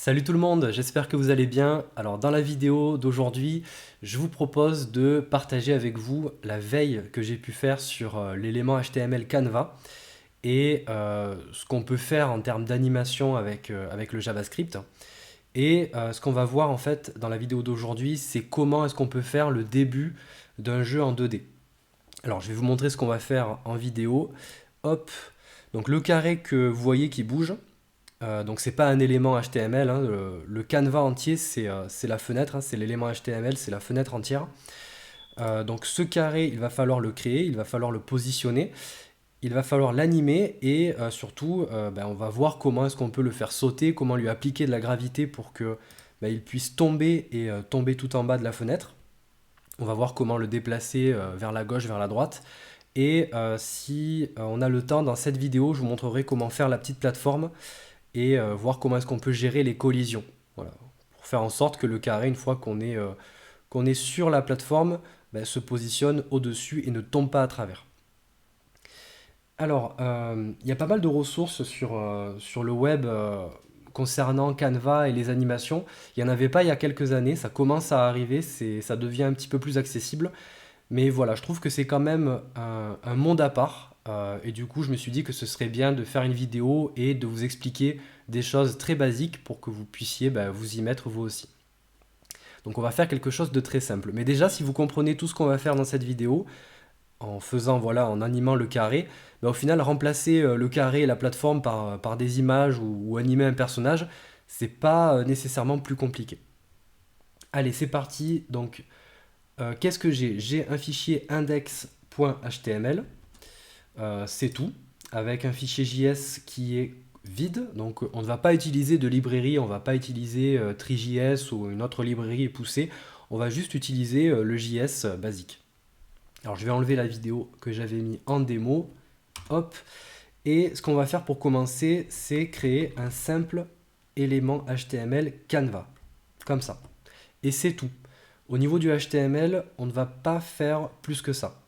Salut tout le monde, j'espère que vous allez bien. Alors dans la vidéo d'aujourd'hui, je vous propose de partager avec vous la veille que j'ai pu faire sur l'élément HTML Canva et ce qu'on peut faire en termes d'animation avec le JavaScript. Et ce qu'on va voir en fait dans la vidéo d'aujourd'hui, c'est comment est-ce qu'on peut faire le début d'un jeu en 2D. Alors je vais vous montrer ce qu'on va faire en vidéo. Hop, donc le carré que vous voyez qui bouge. Donc c'est pas un élément HTML, hein, le canevas entier c'est la fenêtre, hein, c'est l'élément HTML, c'est la fenêtre entière. Donc ce carré, il va falloir le créer, il va falloir le positionner, il va falloir l'animer et surtout on va voir comment est-ce qu'on peut le faire sauter, comment lui appliquer de la gravité pour que il puisse tomber et tomber tout en bas de la fenêtre. On va voir comment le déplacer vers la gauche, vers la droite. Et si on a le temps dans cette vidéo, je vous montrerai comment faire la petite plateforme et voir comment est-ce qu'on peut gérer les collisions. Voilà. Pour faire en sorte que le carré, une fois qu'on est sur la plateforme, se positionne au-dessus et ne tombe pas à travers. Alors, il y a pas mal de ressources sur le web concernant Canva et les animations. Il n'y en avait pas il y a quelques années, ça commence à arriver, ça devient un petit peu plus accessible. Mais voilà, je trouve que c'est quand même un monde à part. Et du coup, je me suis dit que ce serait bien de faire une vidéo et de vous expliquer des choses très basiques pour que vous puissiez vous y mettre vous aussi. Donc on va faire quelque chose de très simple. Mais déjà, si vous comprenez tout ce qu'on va faire dans cette vidéo, en faisant, voilà, en animant le carré, au final, remplacer le carré et la plateforme par des images ou animer un personnage, c'est pas nécessairement plus compliqué. Allez, c'est parti. Donc, qu'est-ce que j'ai? J'ai un fichier index.html, c'est tout, avec un fichier JS qui est vide, donc on ne va pas utiliser de librairie, on ne va pas utiliser TriJS ou une autre librairie poussée, on va juste utiliser le JS basique. Alors je vais enlever la vidéo que j'avais mis en démo, hop, et ce qu'on va faire pour commencer, c'est créer un simple élément HTML Canva, comme ça. Et c'est tout. Au niveau du HTML, on ne va pas faire plus que ça.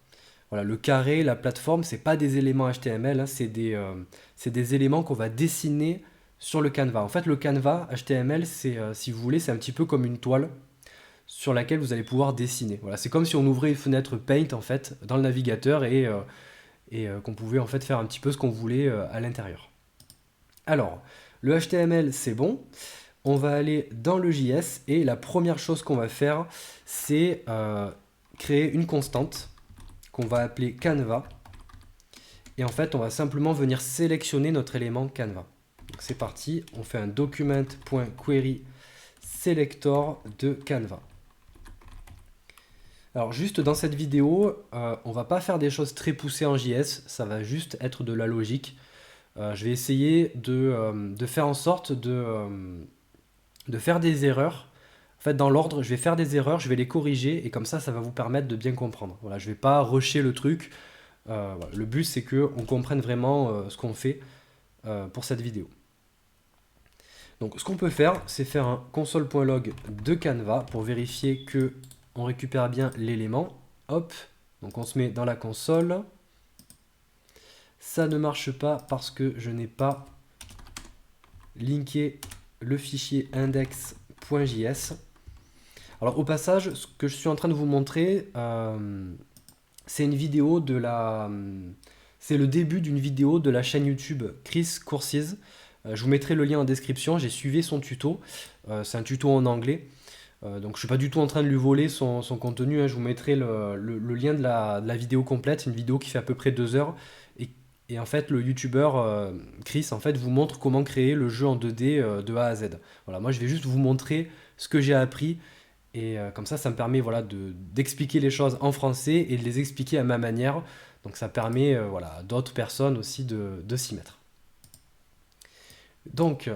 Voilà, le carré, la plateforme, c'est pas des éléments HTML, hein, c'est des éléments qu'on va dessiner sur le canevas. En fait, le canevas HTML, si vous voulez, c'est un petit peu comme une toile sur laquelle vous allez pouvoir dessiner. Voilà, c'est comme si on ouvrait une fenêtre Paint en fait dans le navigateur et qu'on pouvait en fait faire un petit peu ce qu'on voulait à l'intérieur. Alors, le HTML, c'est bon. On va aller dans le JS et la première chose qu'on va faire, c'est créer une constante qu'on va appeler Canva. Et en fait, on va simplement venir sélectionner notre élément Canva. Donc c'est parti, on fait un document.query selector de Canva. Alors juste dans cette vidéo, on va pas faire des choses très poussées en JS, ça va juste être de la logique. Je vais essayer de faire en sorte de faire des erreurs. En fait, dans l'ordre, je vais faire des erreurs, je vais les corriger et comme ça va vous permettre de bien comprendre. Voilà, je ne vais pas rusher le truc. Voilà. Le but, c'est qu'on comprenne vraiment ce qu'on fait pour cette vidéo. Donc, ce qu'on peut faire, c'est faire un console.log de Canva pour vérifier que on récupère bien l'élément. Hop, donc on se met dans la console. Ça ne marche pas parce que je n'ai pas linké le fichier index.js. Alors au passage, ce que je suis en train de vous montrer, c'est une vidéo c'est le début d'une vidéo de la chaîne YouTube Chris Courses. Je vous mettrai le lien en description, j'ai suivi son tuto. C'est un tuto en anglais. Donc je ne suis pas du tout en train de lui voler son contenu, hein. Je vous mettrai le lien de la vidéo complète, une vidéo qui fait à peu près 2 heures. Et en fait, le youtubeur Chris en fait, vous montre comment créer le jeu en 2D de A à Z. Voilà, moi je vais juste vous montrer ce que j'ai appris. Et comme ça me permet voilà, d'expliquer les choses en français et de les expliquer à ma manière. Donc ça permet voilà, à d'autres personnes aussi de s'y mettre. Donc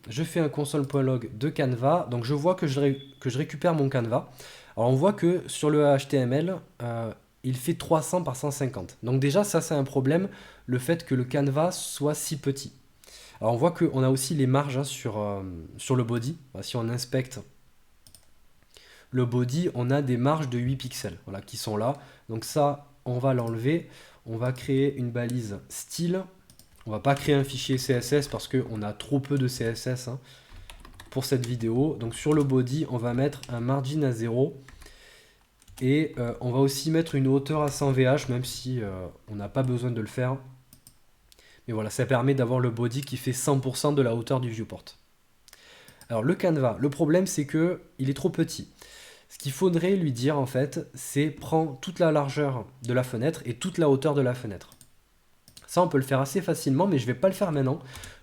je fais un console.log de Canva. Donc je vois que je récupère mon Canva. Alors on voit que sur le HTML, il fait 300 par 150. Donc déjà ça c'est un problème, le fait que le Canva soit si petit. Alors on voit qu'on a aussi les marges hein, sur le body. Si on inspecte le body, on a des marges de 8 pixels voilà, qui sont là. Donc ça, on va l'enlever. On va créer une balise style. On va pas créer un fichier CSS parce qu'on a trop peu de CSS. Hein. pour cette vidéo. Donc sur le body, on va mettre un margin à 0. Et on va aussi mettre une hauteur à 100 VH, même si on n'a pas besoin de le faire. Mais voilà, ça permet d'avoir le body qui fait 100% de la hauteur du viewport. Alors le canevas, le problème c'est que il est trop petit. Ce qu'il faudrait lui dire en fait, c'est prends toute la largeur de la fenêtre et toute la hauteur de la fenêtre. Ça on peut le faire assez facilement, mais je ne vais pas le faire maintenant.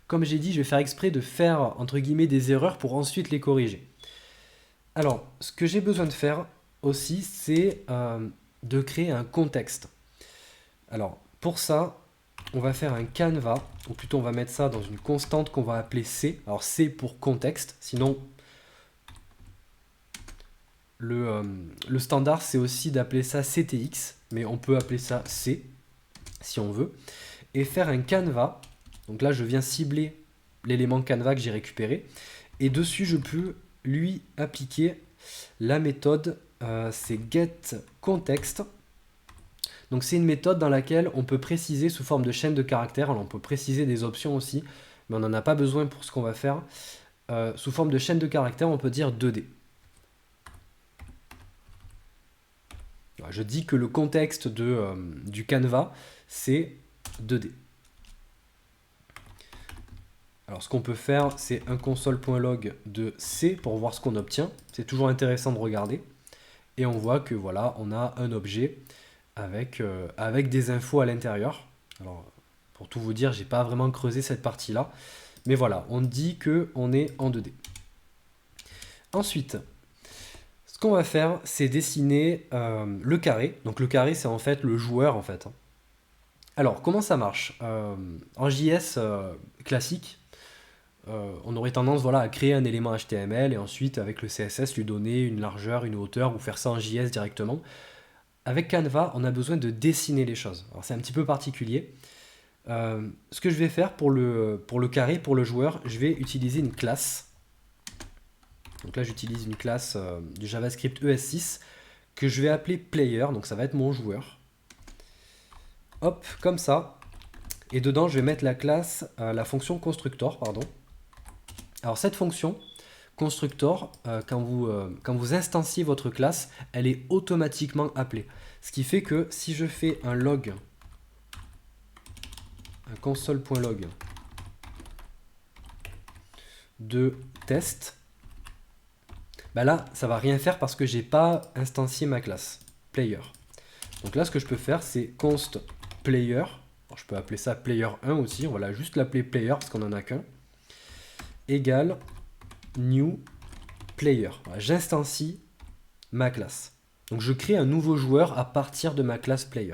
Comme j'ai dit, je vais faire exprès de faire entre guillemets des erreurs pour ensuite les corriger. Alors, ce que j'ai besoin de faire aussi, c'est de créer un contexte. Alors, pour ça, on va faire un canevas, ou plutôt on va mettre ça dans une constante qu'on va appeler C. Alors C pour contexte, sinon le standard c'est aussi d'appeler ça CTX, mais on peut appeler ça C si on veut. Et faire un canevas, donc là je viens cibler l'élément canevas que j'ai récupéré, et dessus je peux lui appliquer la méthode, c'est getContext. Donc c'est une méthode dans laquelle on peut préciser sous forme de chaîne de caractères. Alors on peut préciser des options aussi, mais on n'en a pas besoin pour ce qu'on va faire. Sous forme de chaîne de caractères, on peut dire 2D. Je dis que le contexte du canevas, c'est 2D. Alors ce qu'on peut faire, c'est un console.log de C pour voir ce qu'on obtient. C'est toujours intéressant de regarder. Et on voit que voilà, on a un objet avec des infos à l'intérieur. Alors, pour tout vous dire, j'ai pas vraiment creusé cette partie-là. Mais voilà, on dit qu'on est en 2D. Ensuite, ce qu'on va faire, c'est dessiner le carré. Donc le carré, c'est en fait le joueur, en fait. Alors, comment ça marche en JS classique, on aurait tendance voilà, à créer un élément HTML et ensuite, avec le CSS, lui donner une largeur, une hauteur ou faire ça en JS directement. Avec Canva, on a besoin de dessiner les choses. Alors c'est un petit peu particulier. Ce que je vais faire pour le carré, pour le joueur, je vais utiliser une classe. Donc là, j'utilise une classe du JavaScript ES6 que je vais appeler player. Donc ça va être mon joueur. Hop, comme ça. Et dedans, je vais mettre la classe, la fonction constructor, pardon. Alors cette fonction constructor, quand vous instanciez votre classe, elle est automatiquement appelée. Ce qui fait que si je fais un log, un console.log de test, bah là, ça va rien faire parce que j'ai pas instancié ma classe player. Donc là, ce que je peux faire, c'est const player. Alors, je peux appeler ça player 1 aussi. On va juste l'appeler player parce qu'on en a qu'un. Égale new player. Voilà, j'instancie ma classe. Donc je crée un nouveau joueur à partir de ma classe player.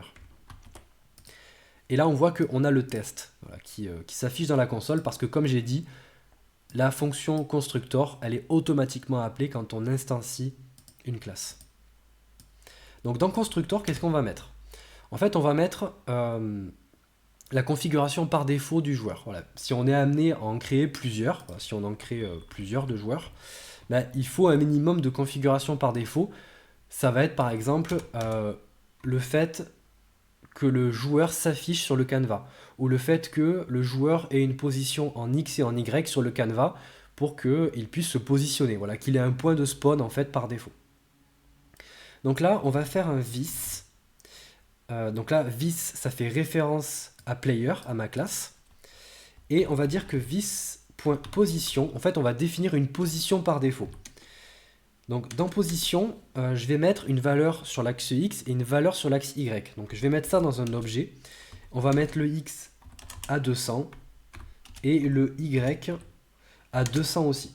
Et là on voit qu'on a le test voilà, qui s'affiche dans la console parce que comme j'ai dit, la fonction constructor, elle est automatiquement appelée quand on instancie une classe. Donc dans constructor, qu'est-ce qu'on va mettre? En fait on va mettre la configuration par défaut du joueur. Voilà. Si on est amené à en créer plusieurs, voilà, si on en crée plusieurs de joueurs, ben, il faut un minimum de configuration par défaut. Ça va être par exemple le fait que le joueur s'affiche sur le canevas ou le fait que le joueur ait une position en X et en Y sur le canevas pour qu'il puisse se positionner, voilà, qu'il ait un point de spawn en fait par défaut. Donc là, on va faire un vis. Donc là, vis, ça fait référence à player, à ma classe. Et on va dire que vis.position, en fait, on va définir une position par défaut. Donc dans position, je vais mettre une valeur sur l'axe X et une valeur sur l'axe Y. Donc je vais mettre ça dans un objet. On va mettre le X à 200 et le Y à 200 aussi.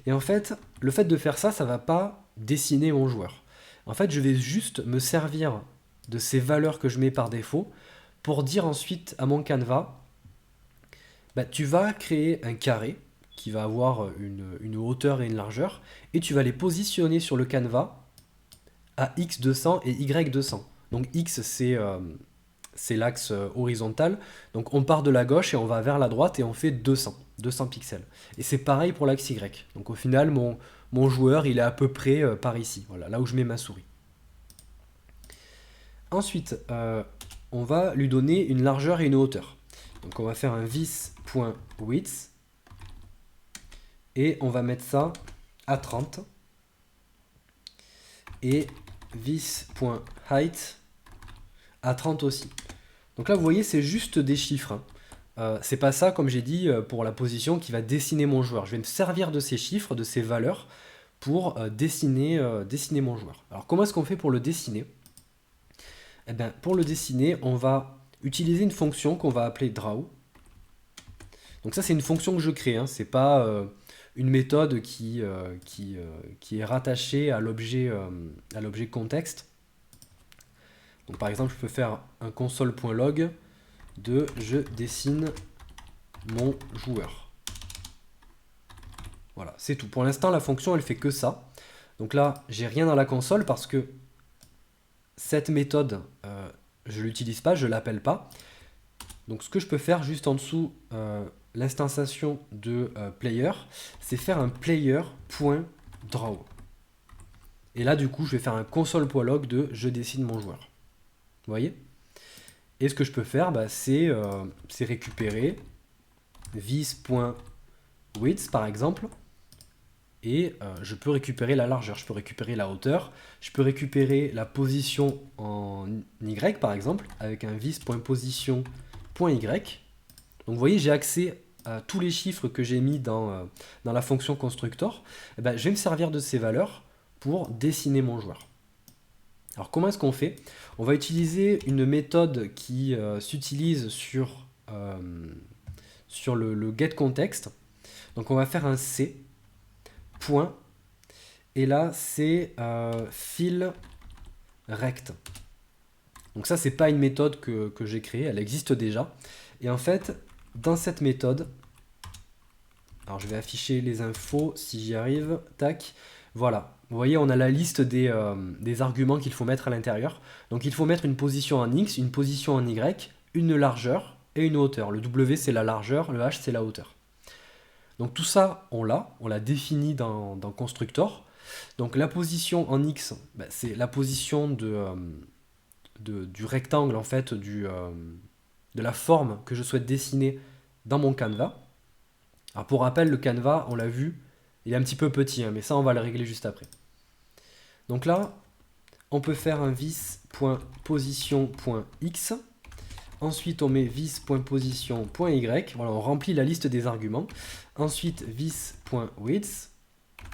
Et en fait, le fait de faire ça, ça ne va pas dessiner mon joueur. En fait, je vais juste me servir de ces valeurs que je mets par défaut pour dire ensuite à mon canevas, bah, tu vas créer un carré qui va avoir une hauteur et une largeur, et tu vas les positionner sur le canevas à x200 et y200. Donc x, c'est l'axe horizontal, donc on part de la gauche et on va vers la droite et on fait 200 pixels. Et c'est pareil pour l'axe y. Donc au final, mon joueur, il est à peu près par ici, voilà, là où je mets ma souris. Ensuite, on va lui donner une largeur et une hauteur. Donc on va faire un vis.width. et on va mettre ça à 30. Et this.height à 30 aussi. Donc là, vous voyez, c'est juste des chiffres, hein. C'est pas ça, comme j'ai dit, pour la position qui va dessiner mon joueur. Je vais me servir de ces chiffres, de ces valeurs, pour dessiner mon joueur. Alors, comment est-ce qu'on fait pour le dessiner? Eh bien, pour le dessiner, on va utiliser une fonction qu'on va appeler draw. Donc ça, c'est une fonction que je crée, hein. C'est pas une méthode qui est rattachée à l'objet contexte. Donc par exemple, je peux faire un console.log de je dessine mon joueur. Voilà, c'est tout. Pour l'instant, la fonction, elle fait que ça. Donc là, j'ai rien dans la console parce que cette méthode, je l'utilise pas, je l'appelle pas. Donc ce que je peux faire juste en dessous, l'instanciation de player, c'est faire un player.draw. Et là, du coup, je vais faire un console.log de je dessine mon joueur. Vous voyez? Et ce que je peux faire, bah, c'est récupérer this.width par exemple. Et je peux récupérer la largeur, je peux récupérer la hauteur, je peux récupérer la position en Y par exemple, avec un this.position.y. Donc vous voyez, j'ai accès à tous les chiffres que j'ai mis dans la fonction constructor. Et ben, je vais me servir de ces valeurs pour dessiner mon joueur. Alors comment est-ce qu'on fait? On va utiliser une méthode qui s'utilise sur le getContext. Donc on va faire un C, point, et là c'est fill rect. Donc ça, c'est pas une méthode que j'ai créée, elle existe déjà. Et en fait, dans cette méthode, alors je vais afficher les infos si j'y arrive, tac, voilà. Vous voyez, on a la liste des arguments qu'il faut mettre à l'intérieur. Donc il faut mettre une position en X, une position en Y, une largeur et une hauteur. Le W, c'est la largeur, le H, c'est la hauteur. Donc tout ça, on l'a défini dans Constructor. Donc la position en X, bah, c'est la position du rectangle, en fait, de la forme que je souhaite dessiner dans mon canevas. Alors pour rappel, le canevas, on l'a vu, il est un petit peu petit, hein, mais ça, on va le régler juste après. Donc là, on peut faire un vis.position.x. Ensuite, on met vis.position.y. Voilà, on remplit la liste des arguments. Ensuite, vis.width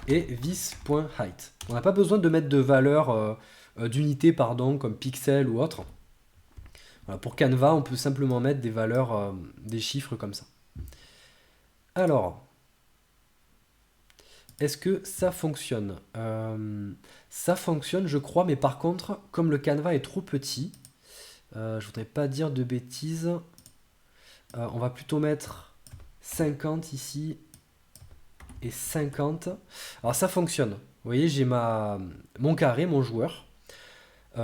et vis.height. On n'a pas besoin de mettre de valeur d'unité, pardon, comme pixel ou autre. Voilà, pour Canva, on peut simplement mettre des valeurs, des chiffres comme ça. Alors, est-ce que ça fonctionne? Ça fonctionne, je crois, mais par contre, comme le Canva est trop petit, je voudrais pas dire de bêtises, on va plutôt mettre 50 ici et 50. Alors ça fonctionne. Vous voyez, j'ai mon carré, mon joueur.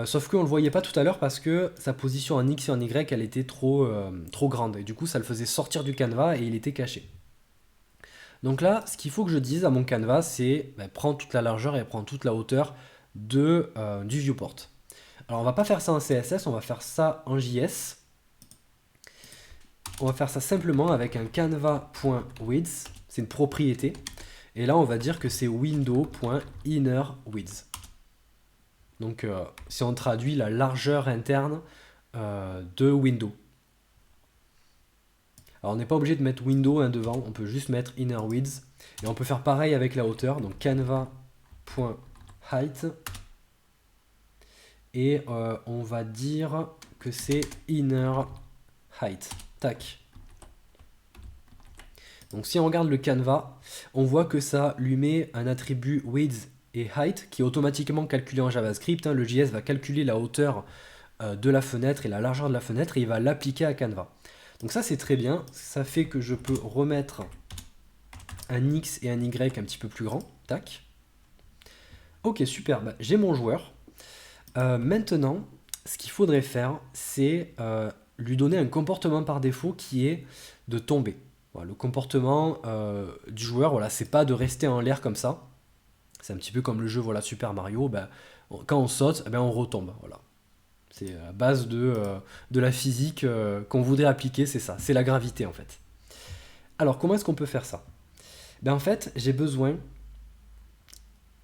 Sauf qu'on ne le voyait pas tout à l'heure parce que sa position en X et en Y, elle était trop grande. Et du coup, ça le faisait sortir du canevas et il était caché. Donc là, ce qu'il faut que je dise à mon canevas, c'est prends toute la largeur et prends toute la hauteur du viewport. Alors on va pas faire ça en CSS, on va faire ça en JS. On va faire ça simplement avec un canva.width, c'est une propriété. Et là, on va dire que c'est window.innerWidth. Donc si on traduit la largeur interne de window. Alors on n'est pas obligé de mettre window devant, on peut juste mettre innerWidth. Et on peut faire pareil avec la hauteur, donc canva.height. Et on va dire que c'est innerHeight. Tac. Donc si on regarde le canevas, on voit que ça lui met un attribut width et height qui est automatiquement calculé en JavaScript. Le JS va calculer la hauteur de la fenêtre et la largeur de la fenêtre et il va l'appliquer à Canva. Donc ça c'est très bien, ça fait que je peux remettre un X et un Y un petit peu plus grand. Tac. Ok, super, j'ai mon joueur. Maintenant, ce qu'il faudrait faire, c'est lui donner un comportement par défaut qui est de tomber. Voilà, le comportement du joueur, voilà, c'est pas de rester en l'air comme ça. C'est un petit peu comme le jeu Super Mario. Quand on saute, on retombe. Voilà. C'est à base de la physique qu'on voudrait appliquer, c'est ça. C'est la gravité en fait. Alors comment est-ce qu'on peut faire ça? Ben en fait, j'ai besoin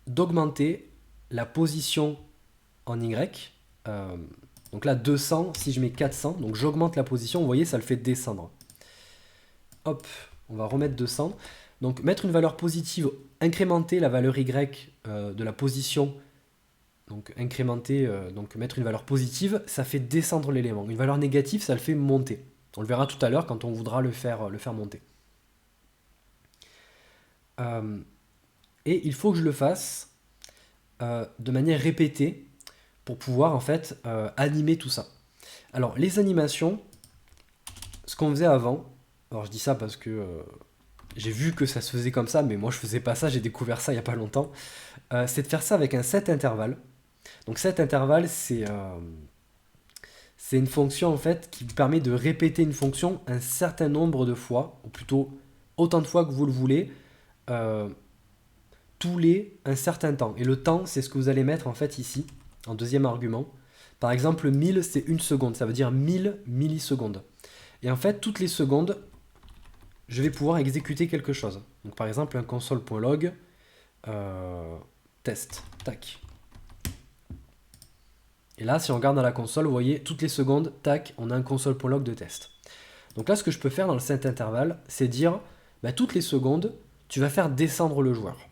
d'augmenter la position en Y. Euh, donc là, 200, si je mets 400, donc j'augmente la position, vous voyez, ça le fait descendre. Hop, on va remettre 200. Donc mettre une valeur positive, incrémenter la valeur Y de la position, donc incrémenter, donc mettre une valeur positive, ça fait descendre l'élément. Une valeur négative, ça le fait monter. On le verra tout à l'heure quand on voudra le faire monter. Et il faut que je le fasse de manière répétée pour pouvoir en fait animer tout ça. Alors les animations, ce qu'on faisait avant, alors je dis ça parce que j'ai vu que ça se faisait comme ça, mais moi je faisais pas ça, j'ai découvert ça il y a pas longtemps, c'est de faire ça avec un set intervalle. Donc set intervalle, c'est une fonction en fait qui permet de répéter une fonction un certain nombre de fois, ou plutôt autant de fois que vous le voulez, euh, tous les un certain temps. Et le temps, c'est ce que vous allez mettre en fait ici, en deuxième argument. Par exemple, 1000, c'est une seconde, ça veut dire 1000 millisecondes. Et en fait, toutes les secondes, je vais pouvoir exécuter quelque chose. Donc par exemple, un console.log test, tac. Et là, si on regarde dans la console, vous voyez, toutes les secondes, tac, on a un console.log de test. Donc là, ce que je peux faire dans le set intervalle, c'est dire, bah, toutes les secondes, tu vas faire descendre le joueur.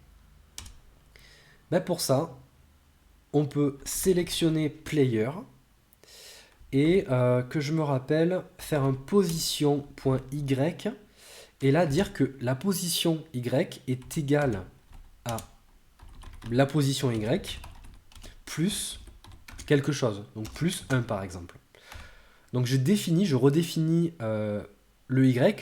Bah, pour ça, on peut sélectionner player et que je me rappelle, faire un position.y et là dire que la position y est égale à la position y plus quelque chose, donc plus 1 par exemple. Donc je redéfinis le y,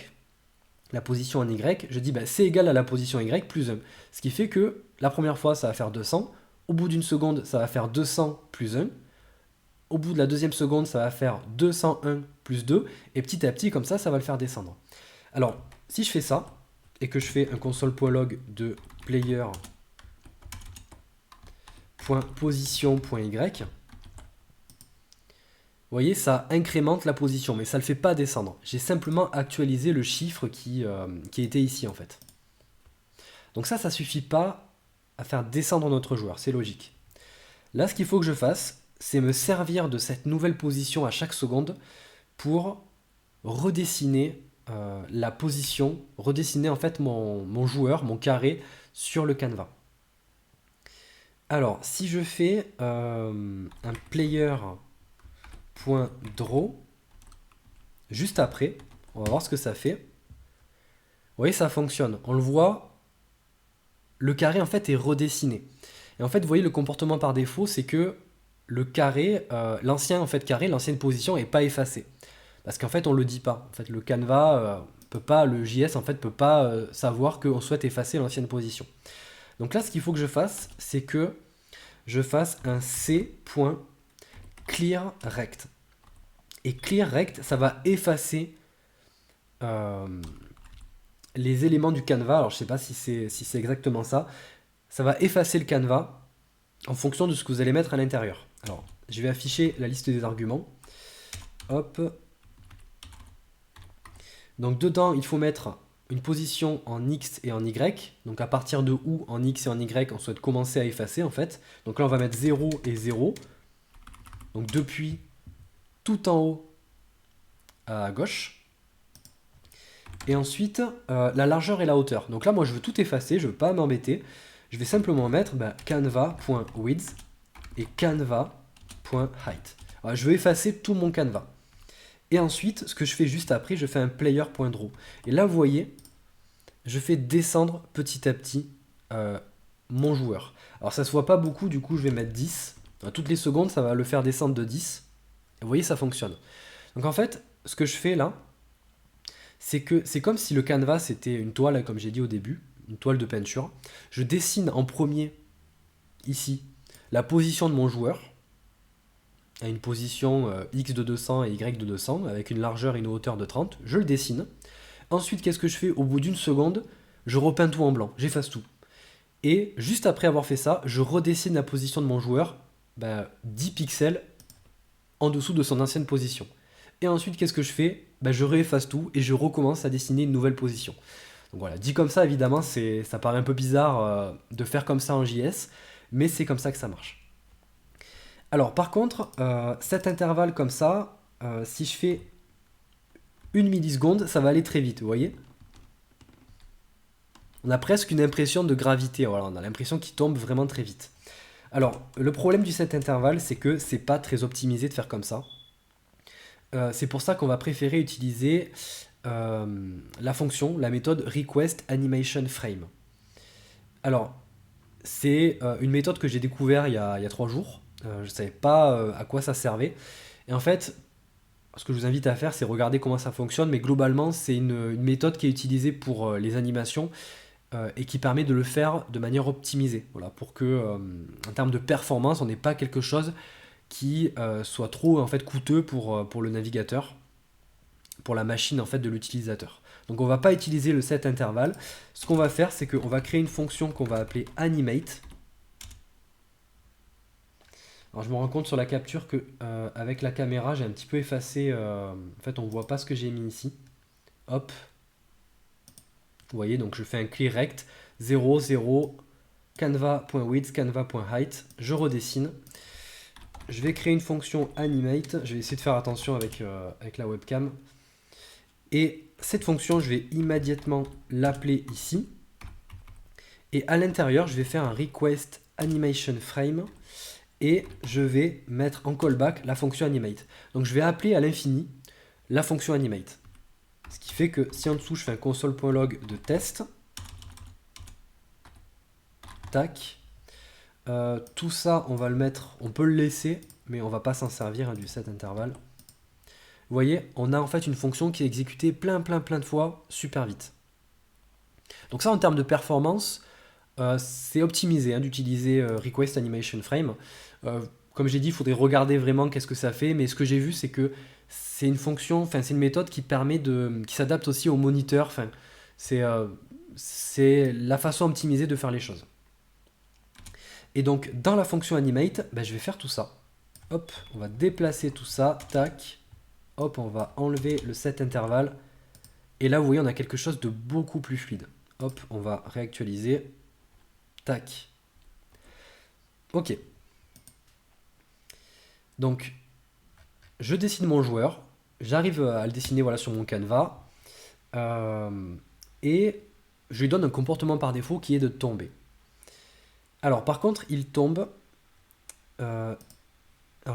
la position en y, je dis bah, c'est égal à la position y plus 1. Ce qui fait que la première fois ça va faire 200, au bout d'une seconde ça va faire 200 plus 1, au bout de la deuxième seconde ça va faire 201 plus 2, et petit à petit comme ça va le faire descendre. Alors si je fais ça, et que je fais un console.log de player.position.y, vous voyez, ça incrémente la position, mais ça ne le fait pas descendre. J'ai simplement actualisé le chiffre qui était ici, en fait. Donc ça suffit pas à faire descendre notre joueur, c'est logique. Là, ce qu'il faut que je fasse, c'est me servir de cette nouvelle position à chaque seconde pour redessiner la position, redessiner en fait mon joueur, mon carré, sur le canevas. Alors, si je fais un player.draw juste après, on va voir ce que ça fait. Vous voyez, ça fonctionne. On le voit, le carré en fait est redessiné. Et en fait, vous voyez, le comportement par défaut, c'est que le carré, l'ancienne position n'est pas effacée. Parce qu'en fait, on ne le dit pas. En fait, le canevas peut pas, le JS en fait peut pas savoir qu'on souhaite effacer l'ancienne position. Donc là, ce qu'il faut que je fasse, c'est que je fasse un c.clearRect. Et clearRect, ça va effacer les éléments du canevas. Alors, je ne sais pas si c'est exactement ça. Ça va effacer le canevas en fonction de ce que vous allez mettre à l'intérieur. Alors, je vais afficher la liste des arguments. Hop. Donc, dedans, il faut mettre une position en X et en Y. Donc, à partir de où en X et en Y, on souhaite commencer à effacer, en fait. Donc là, on va mettre 0 et 0. Donc, depuis tout en haut à gauche. Et ensuite, la largeur et la hauteur. Donc là, moi, je veux tout effacer, je ne veux pas m'embêter. Je vais simplement mettre canva.width et canva.height. Alors, je veux effacer tout mon canevas. Et ensuite, ce que je fais juste après, je fais un player.draw. Et là, vous voyez, je fais descendre petit à petit mon joueur. Alors, ça se voit pas beaucoup, du coup, je vais mettre 10. Toutes les secondes, ça va le faire descendre de 10. Et vous voyez, ça fonctionne. Donc, en fait, ce que je fais là, c'est que c'est comme si le canevas c'était une toile, comme j'ai dit au début, une toile de peinture. Je dessine en premier, ici, la position de mon joueur, à une position X de 200 et Y de 200, avec une largeur et une hauteur de 30. Je le dessine. Ensuite, qu'est-ce que je fais? Au bout d'une seconde, je repeins tout en blanc, j'efface tout. Et juste après avoir fait ça, je redessine la position de mon joueur 10 pixels en dessous de son ancienne position. Et ensuite, qu'est-ce que je fais? Je réefface tout et je recommence à dessiner une nouvelle position. Donc voilà, dit comme ça, évidemment, ça paraît un peu bizarre de faire comme ça en JS, mais c'est comme ça que ça marche. Alors par contre, cet intervalle comme ça, si je fais 1 milliseconde, ça va aller très vite, vous voyez? On a presque une impression de gravité, voilà, on a l'impression qu'il tombe vraiment très vite. Alors, le problème du set intervalle, c'est que c'est pas très optimisé de faire comme ça. C'est pour ça qu'on va préférer utiliser la fonction, la méthode request animation frame. Alors, c'est une méthode que j'ai découvert il y a 3 jours. Je ne savais pas à quoi ça servait. Et en fait, ce que je vous invite à faire, c'est regarder comment ça fonctionne. Mais globalement, c'est une méthode qui est utilisée pour les animations et qui permet de le faire de manière optimisée. Voilà, pour que, en termes de performance, on n'ait pas quelque chose qui soit trop en fait coûteux pour le navigateur, pour la machine en fait de l'utilisateur. Donc on va pas utiliser le set intervalle. Ce qu'on va faire, c'est qu'on va créer une fonction qu'on va appeler animate. Alors je me rends compte sur la capture que avec la caméra, j'ai un petit peu effacé. En fait, on voit pas ce que j'ai mis ici. Hop. Vous voyez, donc je fais un clear rect 0, 0, canva.width, canva.height. Je redessine. Je vais créer une fonction animate. Je vais essayer de faire attention avec la webcam. Et cette fonction, je vais immédiatement l'appeler ici. Et à l'intérieur, je vais faire un request animation frame. Et je vais mettre en callback la fonction animate. Donc je vais appeler à l'infini la fonction animate. Ce qui fait que si en dessous, je fais un console.log de test. Tac. Tout ça, on va le mettre, on peut le laisser, mais on va pas s'en servir du set intervalle. Vous voyez, on a en fait une fonction qui est exécutée plein de fois, super vite. Donc ça, en termes de performance, c'est optimisé d'utiliser Request Animation Frame. Comme j'ai dit, il faudrait regarder vraiment qu'est-ce que ça fait, mais ce que j'ai vu, c'est que c'est une fonction, enfin c'est une méthode qui permet qui s'adapte aussi au moniteur. Enfin, c'est la façon optimisée de faire les choses. Et donc dans la fonction animate, je vais faire tout ça. Hop, on va déplacer tout ça, tac. Hop, on va enlever le set intervalle. Et là, vous voyez, on a quelque chose de beaucoup plus fluide. Hop, on va réactualiser. Tac. Ok. Donc, je dessine mon joueur. J'arrive à le dessiner voilà, sur mon canevas. Et je lui donne un comportement par défaut qui est de tomber. Alors, par contre, il tombe. Alors,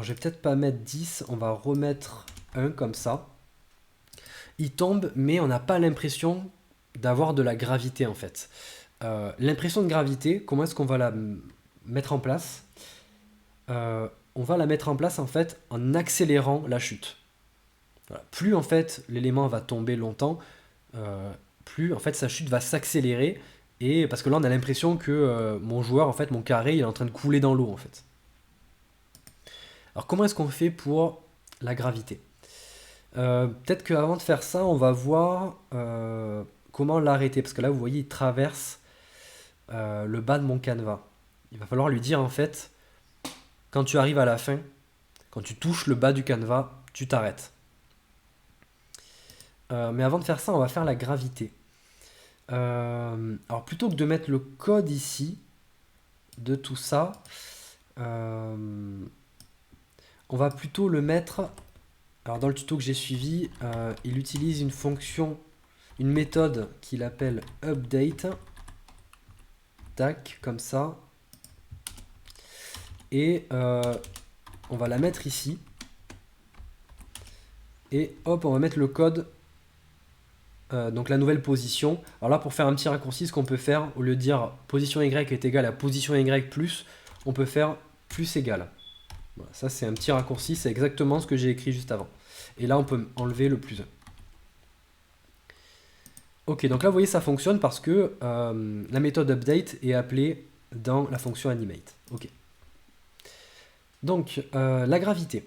je vais peut-être pas mettre 10. On va remettre 1 comme ça. Il tombe, mais on n'a pas l'impression d'avoir de la gravité en fait. L'impression de gravité, comment est-ce qu'on va la mettre en place? On va la mettre en place en fait en accélérant la chute. Voilà. Plus en fait l'élément va tomber longtemps, plus en fait sa chute va s'accélérer, et parce que là on a l'impression que mon joueur, en fait mon carré, il est en train de couler dans l'eau en fait. Alors comment est-ce qu'on fait pour la gravité? Peut-être qu'avant de faire ça, on va voir comment l'arrêter. Parce que là, vous voyez, il traverse le bas de mon canevas. Il va falloir lui dire, en fait, quand tu arrives à la fin, quand tu touches le bas du canevas, tu t'arrêtes. Mais avant de faire ça, on va faire la gravité. Alors, plutôt que de mettre le code ici, de tout ça, on va plutôt le mettre... Alors dans le tuto que j'ai suivi, il utilise une fonction, une méthode qu'il appelle update. Tac, comme ça. Et on va la mettre ici. Et hop, on va mettre le code, donc la nouvelle position. Alors là, pour faire un petit raccourci, ce qu'on peut faire, au lieu de dire position Y est égale à position Y plus, on peut faire plus égal. Voilà, ça c'est un petit raccourci, c'est exactement ce que j'ai écrit juste avant. Et là on peut enlever le plus 1. Ok, donc là vous voyez ça fonctionne parce que la méthode update est appelée dans la fonction animate. Ok. Donc la gravité.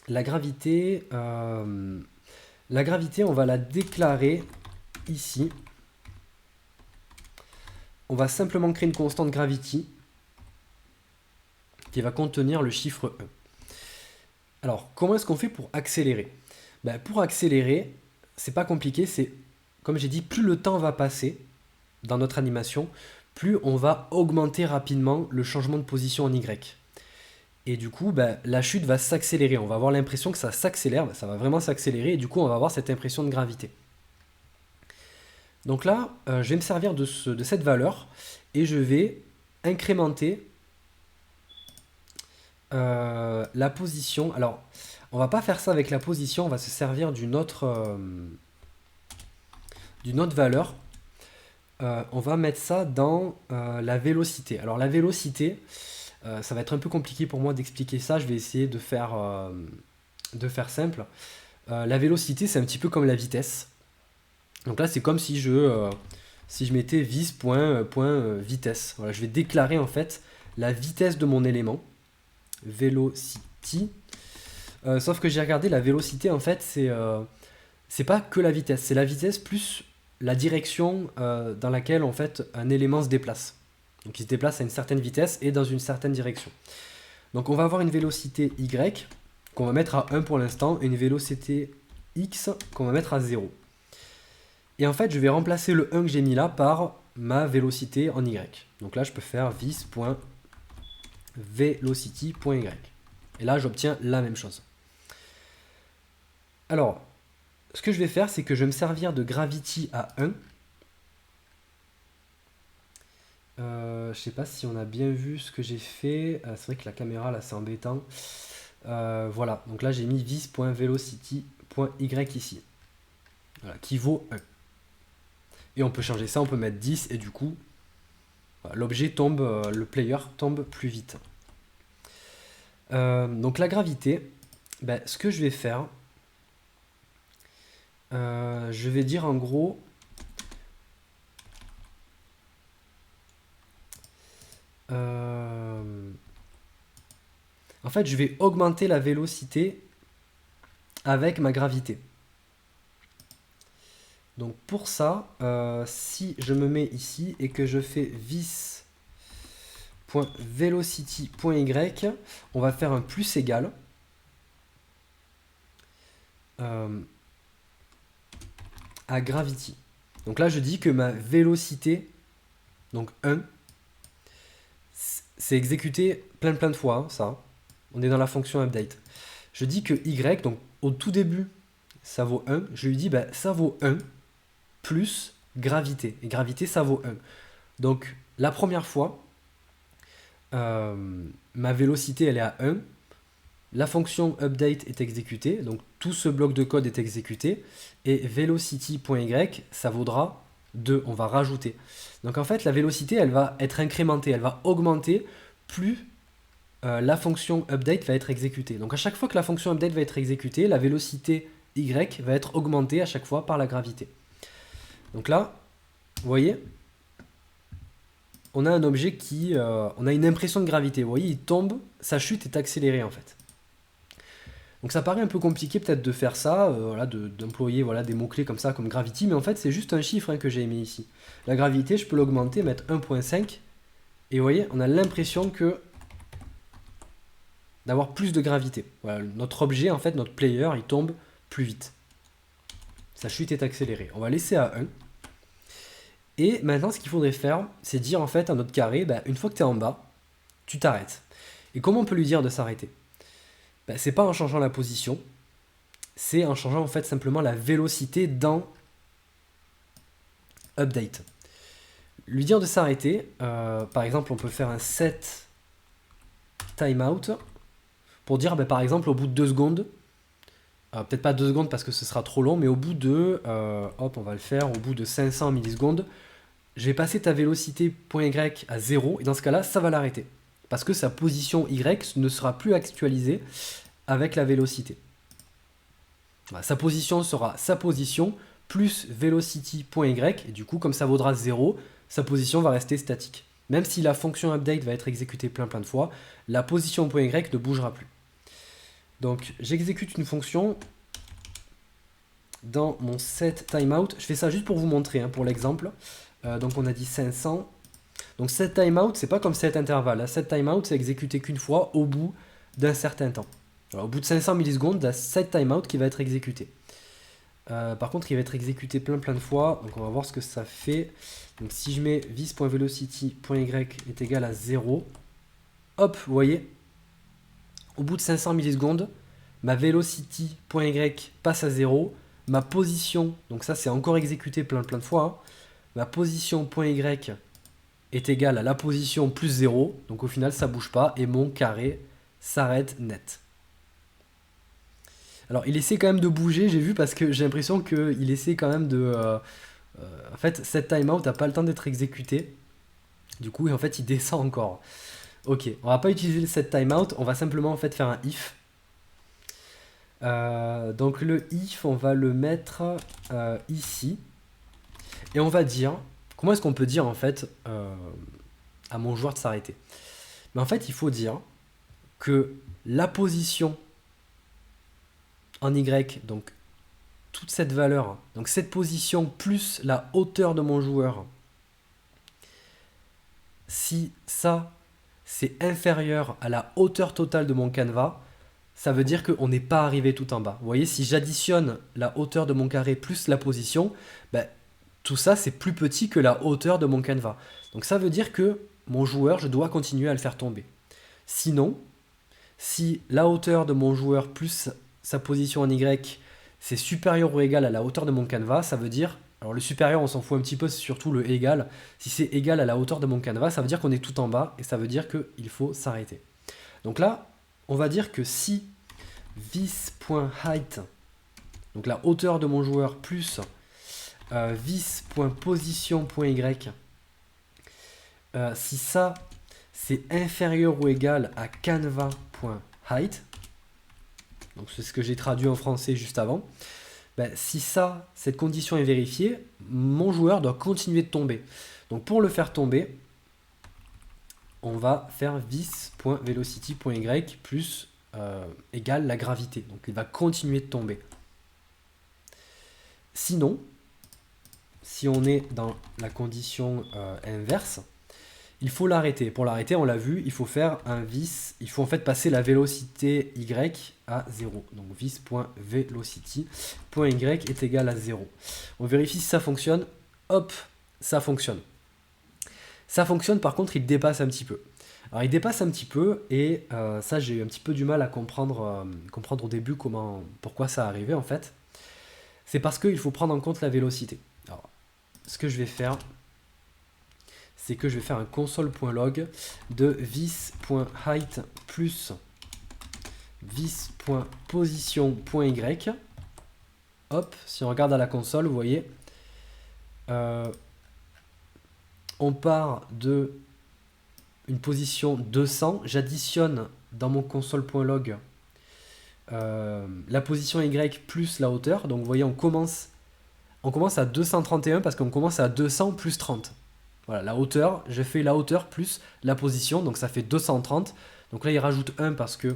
La gravité, on va la déclarer ici. On va simplement créer une constante gravity qui va contenir le chiffre 1. Alors, comment est-ce qu'on fait pour accélérer? Pour accélérer, c'est pas compliqué, c'est comme j'ai dit, plus le temps va passer dans notre animation, plus on va augmenter rapidement le changement de position en Y. Et du coup, la chute va s'accélérer. On va avoir l'impression que ça s'accélère, ça va vraiment s'accélérer, et du coup, on va avoir cette impression de gravité. Donc là, je vais me servir de cette valeur, et je vais incrémenter la position. Alors, on va pas faire ça avec la position, on va se servir d'une autre valeur. On va mettre ça dans la vélocité. Alors la vélocité, ça va être un peu compliqué pour moi d'expliquer ça, je vais essayer de faire simple. La vélocité, c'est un petit peu comme la vitesse. Donc là, c'est comme si je mettais vis.vitesse. Voilà, je vais déclarer en fait la vitesse de mon élément, velocity. Sauf que j'ai regardé, la vélocité en fait, c'est pas que la vitesse, c'est la vitesse plus la direction dans laquelle en fait un élément se déplace. Donc il se déplace à une certaine vitesse et dans une certaine direction. Donc on va avoir une vélocité y qu'on va mettre à 1 pour l'instant et une vélocité x qu'on va mettre à 0. Et en fait je vais remplacer le 1 que j'ai mis là par ma vélocité en y. Donc là je peux faire vis.velocity.y. Et là j'obtiens la même chose. Alors, ce que je vais faire, c'est que je vais me servir de gravity à 1. Je sais pas si on a bien vu ce que j'ai fait. C'est vrai que la caméra, là, c'est embêtant. Voilà, donc là, j'ai mis vis.velocity.y ici. Voilà, qui vaut 1. Et on peut changer ça, on peut mettre 10, et du coup, voilà, l'objet tombe, le player tombe plus vite. Donc la gravité, ce que je vais faire... je vais dire en gros en fait je vais augmenter la vélocité avec ma gravité. Donc pour ça, si je me mets ici et que je fais vis.velocity.y, on va faire un plus égal à gravity. Donc là, je dis que ma vélocité, donc 1, c'est exécuté plein de fois, hein, ça. On est dans la fonction update. Je dis que y, donc au tout début, ça vaut 1. Je lui dis, ça vaut 1 plus gravité. Et gravité, ça vaut 1. Donc la première fois, ma vélocité, elle est à 1. La fonction update est exécutée, donc tout ce bloc de code est exécuté, et velocity.y, ça vaudra 2, on va rajouter. Donc en fait, la vélocité, elle va être incrémentée, elle va augmenter plus la fonction update va être exécutée. Donc à chaque fois que la fonction update va être exécutée, la vélocité y va être augmentée à chaque fois par la gravité. Donc là, vous voyez, on a un objet qui... on a une impression de gravité, vous voyez, il tombe, sa chute est accélérée en fait. Donc ça paraît un peu compliqué peut-être de faire ça, voilà, d'employer voilà, des mots-clés comme ça, comme gravity, mais en fait c'est juste un chiffre que j'ai mis ici. La gravité, je peux l'augmenter, mettre 1.5, et vous voyez, on a l'impression que d'avoir plus de gravité. Voilà, notre objet, en fait, notre player, il tombe plus vite. Sa chute est accélérée. On va laisser à 1. Et maintenant, ce qu'il faudrait faire, c'est dire en fait à notre carré, une fois que tu es en bas, tu t'arrêtes. Et comment on peut lui dire de s'arrêter ? C'est pas en changeant la position, c'est en changeant en fait simplement la vélocité dans update. Lui dire de s'arrêter, par exemple on peut faire un set timeout pour dire par exemple au bout de 2 secondes, peut-être pas 2 secondes parce que ce sera trop long, mais au bout de, hop on va le faire, au bout de 500 millisecondes, je vais passer ta vélocité.y à 0 et dans ce cas là ça va l'arrêter. Parce que sa position y ne sera plus actualisée avec la vélocité. Voilà, sa position sera sa position plus velocity.y, et du coup, comme ça vaudra 0, sa position va rester statique. Même si la fonction update va être exécutée plein de fois, la position.y ne bougera plus. Donc, j'exécute une fonction dans mon set timeout. Je fais ça juste pour vous montrer, pour l'exemple. Donc, on a dit 500. Donc set timeout, c'est pas comme set intervalle. Set timeout, c'est exécuté qu'une fois au bout d'un certain temps. Alors, au bout de 500 millisecondes, il y a set timeout qui va être exécuté. Par contre, il va être exécuté plein de fois. Donc on va voir ce que ça fait. Donc si je mets vis.velocity.y est égal à 0, hop, vous voyez, au bout de 500 millisecondes, ma velocity.y passe à 0. Ma position, donc ça c'est encore exécuté plein de fois, hein. Ma position.y est égale à la position plus 0. Donc au final, ça bouge pas et mon carré s'arrête net. Alors il essaie quand même de bouger, j'ai vu, parce que j'ai l'impression qu'il essaie quand même de... en fait, cette timeout n'a pas le temps d'être exécutée. Du coup, en fait, il descend encore. Ok, on va pas utiliser cette timeout, on va simplement en fait faire un if. Donc le if, on va le mettre ici. Et on va dire... Comment est-ce qu'on peut dire en fait à mon joueur de s'arrêter? Mais en fait, il faut dire que la position en Y, donc toute cette valeur, donc cette position plus la hauteur de mon joueur, si ça c'est inférieur à la hauteur totale de mon canevas, ça veut dire qu'on n'est pas arrivé tout en bas. Vous voyez, si j'additionne la hauteur de mon carré plus la position, ben, tout ça c'est plus petit que la hauteur de mon canevas. Donc ça veut dire que mon joueur, je dois continuer à le faire tomber. Sinon, si la hauteur de mon joueur plus sa position en Y, c'est supérieur ou égal à la hauteur de mon canevas, ça veut dire, alors le supérieur on s'en fout un petit peu, c'est surtout le égal. Si c'est égal à la hauteur de mon canevas, ça veut dire qu'on est tout en bas et ça veut dire qu'il faut s'arrêter. Donc là, on va dire que si vis.height, donc la hauteur de mon joueur plus vis.position.y, si ça c'est inférieur ou égal à canvas.height, donc c'est ce que j'ai traduit en français juste avant, ben, si ça, cette condition est vérifiée, mon joueur doit continuer de tomber. Donc pour le faire tomber, on va faire vis.velocity.y plus égale la gravité. Donc il va continuer de tomber. Sinon, si on est dans la condition inverse, il faut l'arrêter. Pour l'arrêter, on l'a vu, il faut faire un vis, il faut en fait passer la vélocité y à 0. Donc vis.velocity.y est égal à 0. On vérifie si ça fonctionne. Hop, ça fonctionne. Ça fonctionne, par contre, il dépasse un petit peu. Alors il dépasse un petit peu et ça j'ai eu un petit peu du mal à comprendre, comprendre au début pourquoi ça arrivait en fait. C'est parce qu'il faut prendre en compte la vélocité. Alors, ce que je vais faire, c'est que je vais faire un console.log de vis.height plus vis.position.y. Hop, si on regarde à la console, vous voyez, on part de une position 200, j'additionne dans mon console.log la position y plus la hauteur. Donc vous voyez, on commence à 231 parce qu'on commence à 200 plus 30. Voilà, la hauteur, j'ai fait la hauteur plus la position, donc ça fait 230. Donc là, il rajoute 1 parce que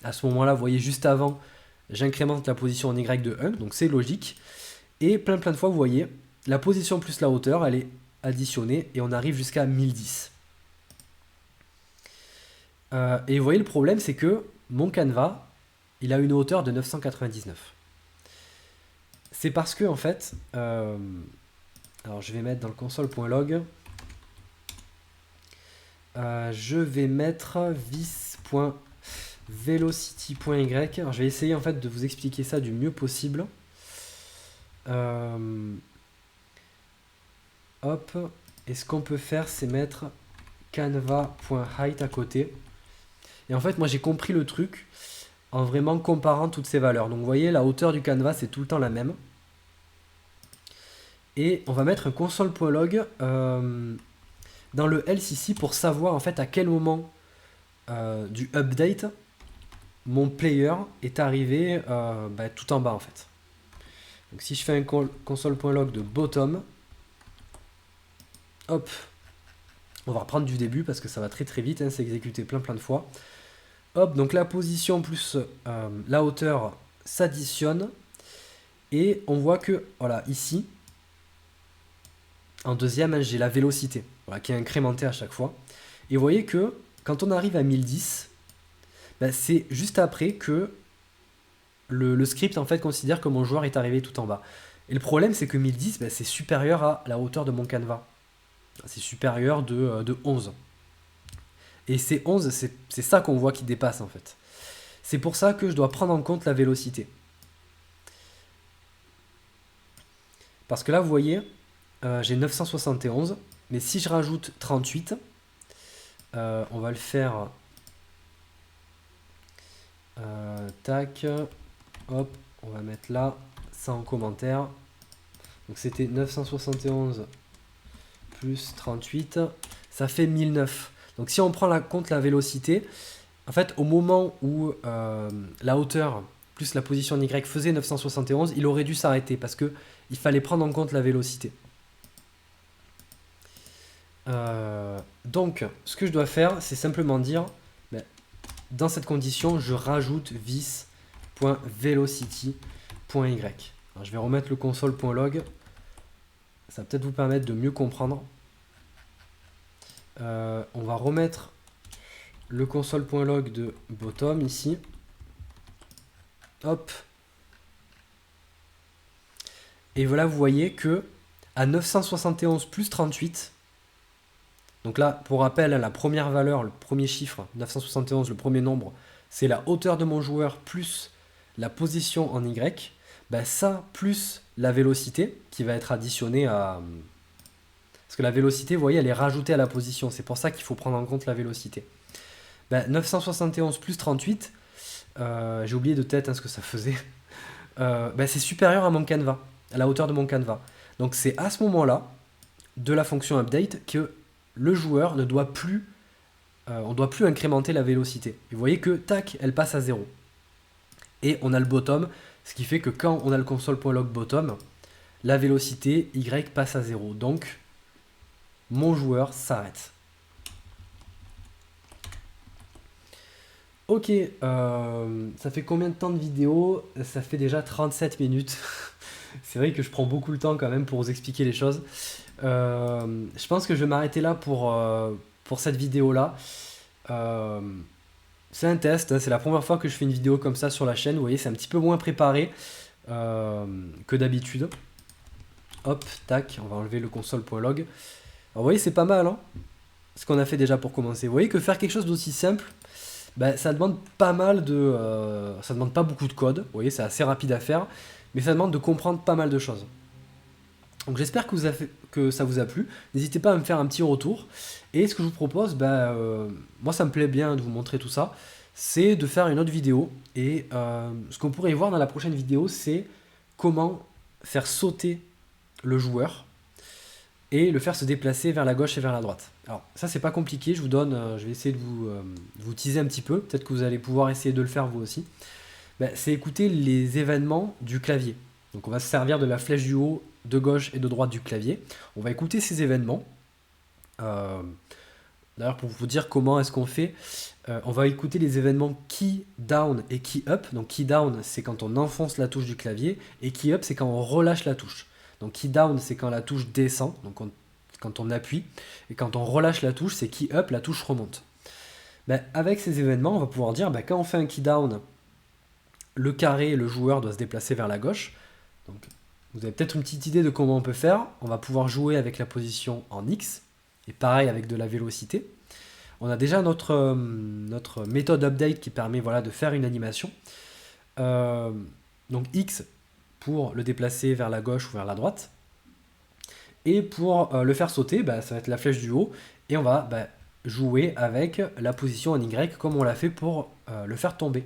à ce moment-là, vous voyez, juste avant, j'incrémente la position en Y de 1, donc c'est logique. Et plein de fois, vous voyez, la position plus la hauteur, elle est additionnée et on arrive jusqu'à 1010. Et vous voyez, le problème, c'est que mon canevas, il a une hauteur de 999. C'est parce que, en fait, alors je vais mettre dans le console.log, je vais mettre vis.velocity.y. Alors je vais essayer en fait de vous expliquer ça du mieux possible. Hop, et ce qu'on peut faire, c'est mettre canva.height à côté. Et en fait, moi j'ai compris le truc en vraiment comparant toutes ces valeurs. Donc vous voyez, la hauteur du canevas c'est tout le temps la même. Et on va mettre un console.log dans le else ici pour savoir en fait à quel moment du update mon player est arrivé tout en bas en fait. Donc si je fais un console.log de bottom, hop, on va reprendre du début parce que ça va très vite, hein, c'est exécuté plein de fois. Hop, donc la position plus la hauteur s'additionne et on voit que voilà ici en deuxième, hein, j'ai la vélocité voilà, qui est incrémentée à chaque fois. Et vous voyez que quand on arrive à 1010, c'est juste après que le script en fait considère que mon joueur est arrivé tout en bas. Et le problème c'est que 1010 c'est supérieur à la hauteur de mon canevas. C'est supérieur de 11. Et ces 11, c'est ça qu'on voit qui dépasse en fait. C'est pour ça que je dois prendre en compte la vélocité. Parce que là, vous voyez, j'ai 971, mais si je rajoute 38, on va le faire, tac, hop, on va mettre là, ça en commentaire. Donc c'était 971 plus 38, ça fait 1009. Donc si on prend en compte la vélocité, en fait, au moment où la hauteur plus la position en Y faisait 971, il aurait dû s'arrêter parce que il fallait prendre en compte la vélocité. Donc, ce que je dois faire, c'est simplement dire, ben, dans cette condition, je rajoute vis.velocity.y. Je vais remettre le console.log. Ça va peut-être vous permettre de mieux comprendre. On va remettre le console.log de bottom ici. Hop. Et voilà, vous voyez que à 971 plus 38, donc là, pour rappel, la première valeur, le premier chiffre, 971, le premier nombre, c'est la hauteur de mon joueur plus la position en Y. Ben ça, plus la vélocité, qui va être additionnée à... Parce que la vélocité, vous voyez, elle est rajoutée à la position. C'est pour ça qu'il faut prendre en compte la vélocité. Ben, 971 plus 38, j'ai oublié de tête ce que ça faisait. Ben, c'est supérieur à mon canevas, à la hauteur de mon canevas. Donc c'est à ce moment-là, de la fonction update, que le joueur ne doit plus, on ne doit plus incrémenter la vélocité. Et vous voyez que, tac, elle passe à 0. Et on a le bottom, ce qui fait que quand on a le console.log bottom, la vélocité Y passe à 0. Donc, mon joueur s'arrête. Ok, ça fait combien de temps de vidéo? Ça fait déjà 37 minutes. C'est vrai que je prends beaucoup le temps quand même pour vous expliquer les choses. Je pense que je vais m'arrêter là pour cette vidéo-là. C'est un test, hein, c'est la première fois que je fais une vidéo comme ça sur la chaîne. Vous voyez, c'est un petit peu moins préparé que d'habitude. Hop, tac, on va enlever le console.log. Alors vous voyez, c'est pas mal, hein, ce qu'on a fait déjà pour commencer. Vous voyez que faire quelque chose d'aussi simple, ben, ça demande pas mal de... ça demande pas beaucoup de code. Vous voyez, c'est assez rapide à faire, mais ça demande de comprendre pas mal de choses. Donc j'espère que ça vous a plu. N'hésitez pas à me faire un petit retour. Et ce que je vous propose, moi ça me plaît bien de vous montrer tout ça, c'est de faire une autre vidéo. Et ce qu'on pourrait voir dans la prochaine vidéo, c'est comment faire sauter le joueur et le faire se déplacer vers la gauche et vers la droite. Alors ça c'est pas compliqué, je vais essayer de vous teaser un petit peu, peut-être que vous allez pouvoir essayer de le faire vous aussi. C'est écouter les événements du clavier. Donc on va se servir de la flèche du haut, de gauche et de droite du clavier. On va écouter ces événements. D'ailleurs pour vous dire comment est-ce qu'on fait, on va écouter les événements key down et key up. Donc key down c'est quand on enfonce la touche du clavier et key up c'est quand on relâche la touche. Donc key down c'est quand la touche descend, donc quand on appuie, et quand on relâche la touche c'est key up, la touche remonte. Avec ces événements on va pouvoir dire quand on fait un key down, le carré, le joueur doit se déplacer vers la gauche. Donc vous avez peut-être une petite idée de comment on peut faire. On va pouvoir jouer avec la position en X, et pareil avec de la vélocité. On a déjà notre méthode update qui permet de faire une animation. Donc X pour le déplacer vers la gauche ou vers la droite. Et pour le faire sauter, ça va être la flèche du haut. Et on va jouer avec la position en Y comme on l'a fait pour le faire tomber.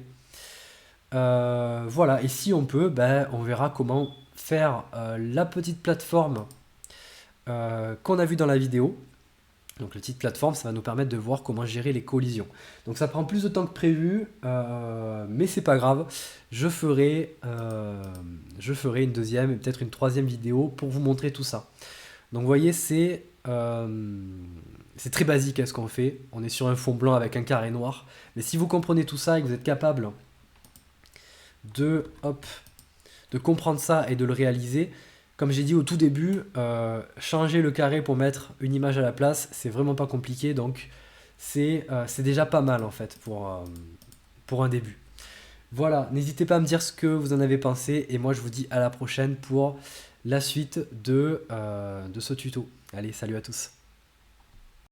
Voilà, ici on peut, on verra comment faire la petite plateforme qu'on a vue dans la vidéo. Donc la petite plateforme, ça va nous permettre de voir comment gérer les collisions. Donc ça prend plus de temps que prévu, mais c'est pas grave. Je ferai une deuxième et peut-être une troisième vidéo pour vous montrer tout ça. Donc vous voyez, c'est très basique ce qu'on fait. On est sur un fond blanc avec un carré noir. Mais si vous comprenez tout ça et que vous êtes capable de comprendre ça et de le réaliser, comme j'ai dit au tout début, changer le carré pour mettre une image à la place, c'est vraiment pas compliqué, donc c'est déjà pas mal en fait pour un début. Voilà, n'hésitez pas à me dire ce que vous en avez pensé et moi je vous dis à la prochaine pour la suite de ce tuto. Allez, salut à tous.